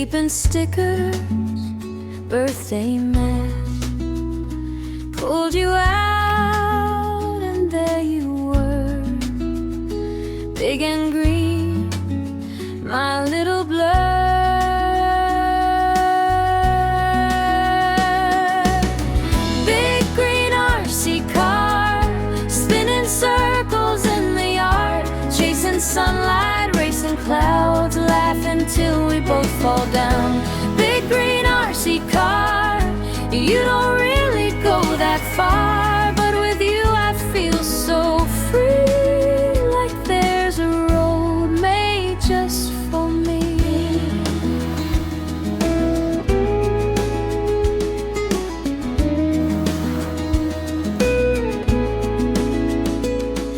keeping stickers, birthday math. Pulled you out and there you were, big and green, my little blur. Big green RC car, spinning circles in the yard, chasing sunlight, racing clouds, laughing till we both fall down. Big green RC car, you don't really go that far, but with you I feel so free, like there's a road made just for me.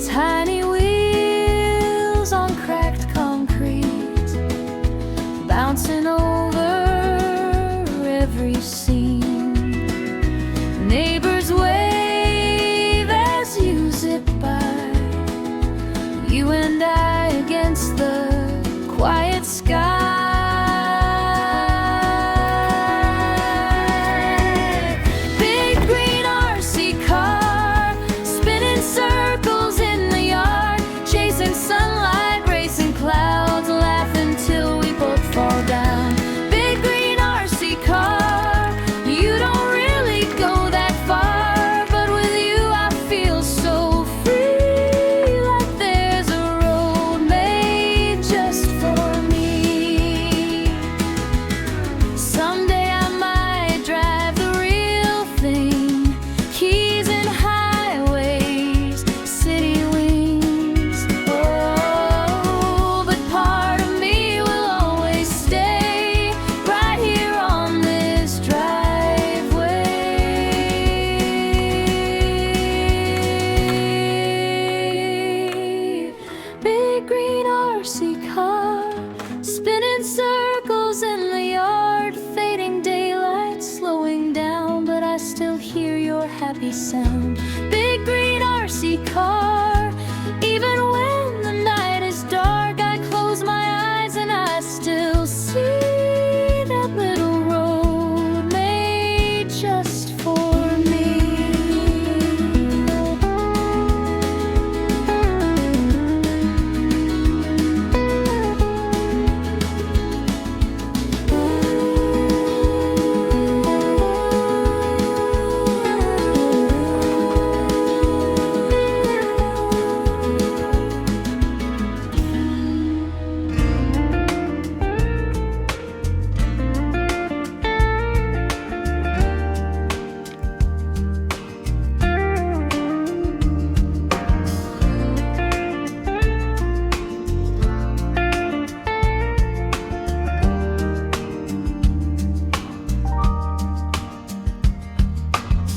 Tiny wheels on cracked concrete, bouncing over every scene. Neighbors wave as you zip by, you and I against the quiet sky. Big green RC car, spinning circles in the yard, chasing sunlight, racing clouds, laughing till we both fall down. Big green RC car, you don't really go that far, but with you I feel so free, like there's a road made just for me. Someday I might drive the real thing, keys and highways, city wings. Oh, but part of me will always stay right here on this driveway. Big green RC car, spinning circles in the yard, fading daylight, slowing down, but I still hear your happy sound. Big green RC car, even when the night is dark, I close my eyes and I still see that little road made just for me.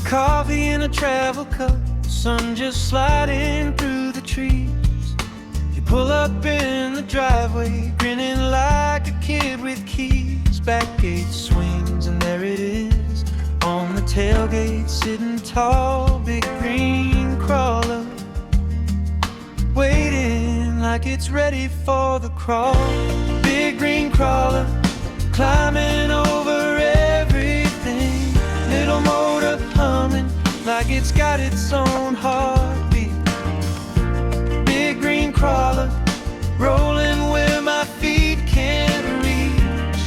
Coffee in a travel cup, sun just sliding through the trees. You pull up in the driveway, grinning like a kid with keys. Back gate swings and there it is, on the tailgate sitting tall. Big green crawler, waiting like it's ready for the crawl. Big green crawler, climbing over everything. Little motor humming like it's got its own heartbeat. Big green crawler, rolling where my feet can't reach.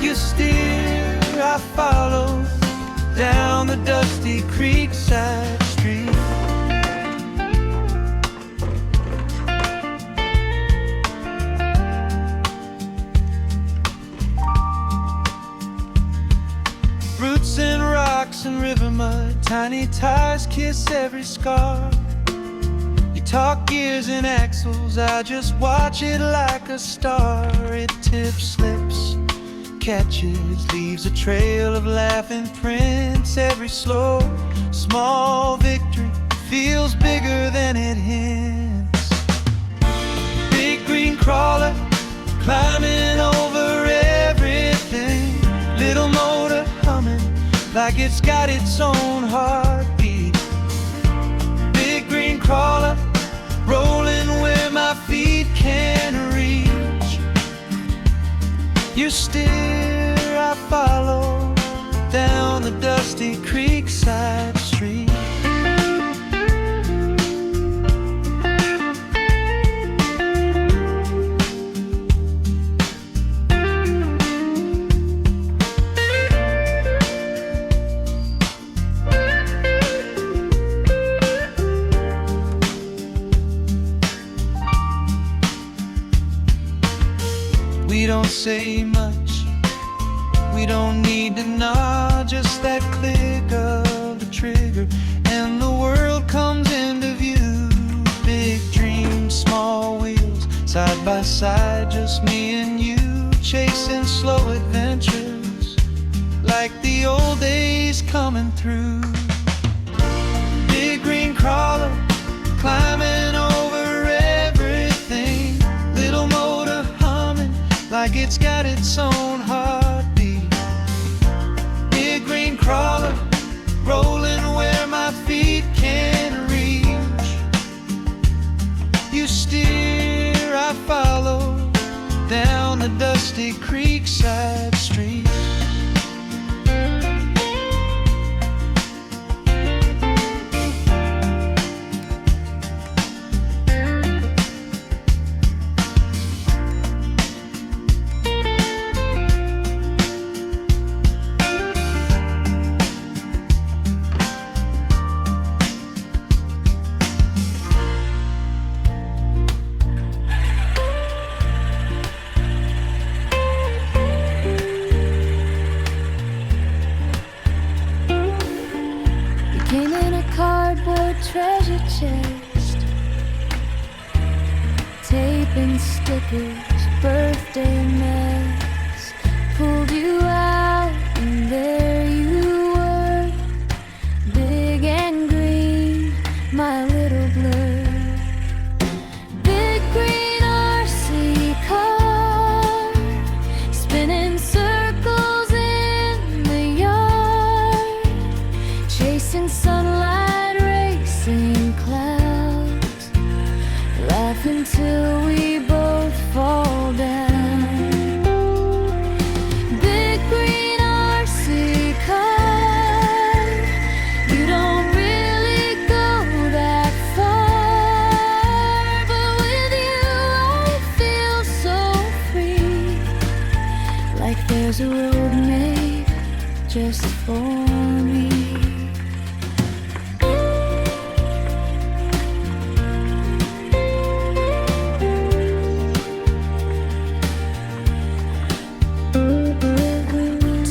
You steer, I follow, down the dusty creekside street. Roots and rocks and river mud, tiny tires kiss every scar. You talk gears and axles, I just watch it like a star. It tips, slips, catches, leaves a trail of laughing prints. Every slow, small victory feels bigger than it hints. Big green crawler, climbing over everything. Little motor humming like it's got its own heartbeat. Big green crawler, rolling where my feet can reach. You steer, I follow down the dusty creekside street. We don't say much, we don't need to nod, just that click of the trigger, and the world comes into view. Big dreams, small wheels, side by side, just me and you, chasing slow adventures, like the old days coming through. Big green crawler, climbing over everything, little motor humming like it's got its own heartbeat. Big green crawler, rolling where my feet can reach. You steer, I follow down the dusty creekside street. Came in a cardboard treasure chest, tape and stickers, birthday mess. Pulled you out and there you were, big and green, my little blur. Big green RC car, spinning circles in the yard, chasing sunlight, racing clouds, laughing till we both fall down. Big green RC car, you don't really go that far, but with you I feel so free, like there's a road made just for me.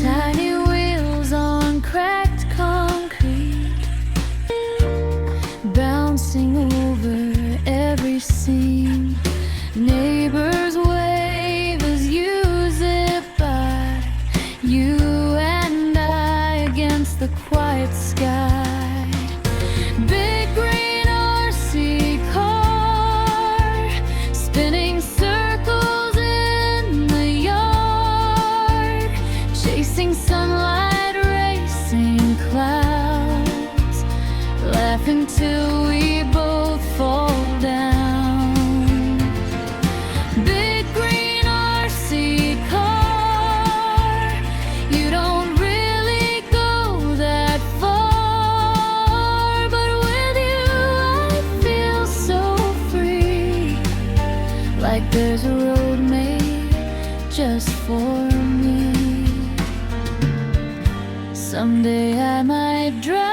Tiny wheels on cracked concrete, bouncing over every seam. Neighbors wave as you zip by, you and I against the quiet sky. Big green RC car, spinning circles in the yard, chasing sunlight, racing clouds, laughing till we both fall down. Big green RC car, you don't really go that far, but with you I feel so free, like there's a road made just for me. Someday I might drive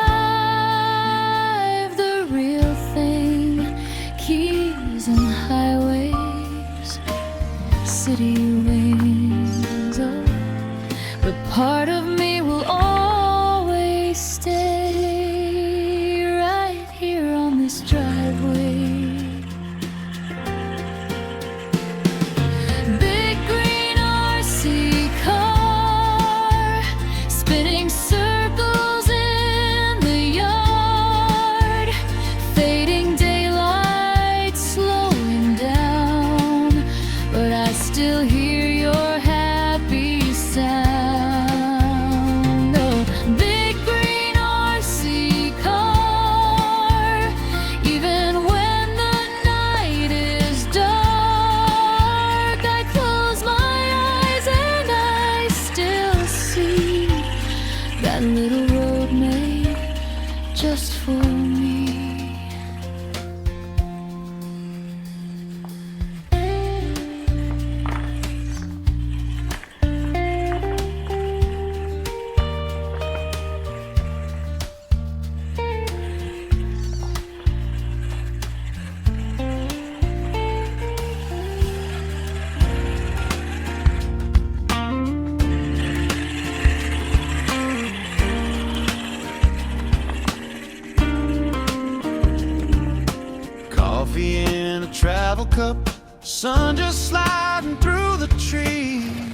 the real thing, keys and highways, city wings up, but part of me will always stay right here on this driveway. Big green RC car, spinning circles in the yard, fading daylight slowing down, but I still hear your happy sound. that little road made just for me. Coffee in a travel cup, sun just sliding through the trees.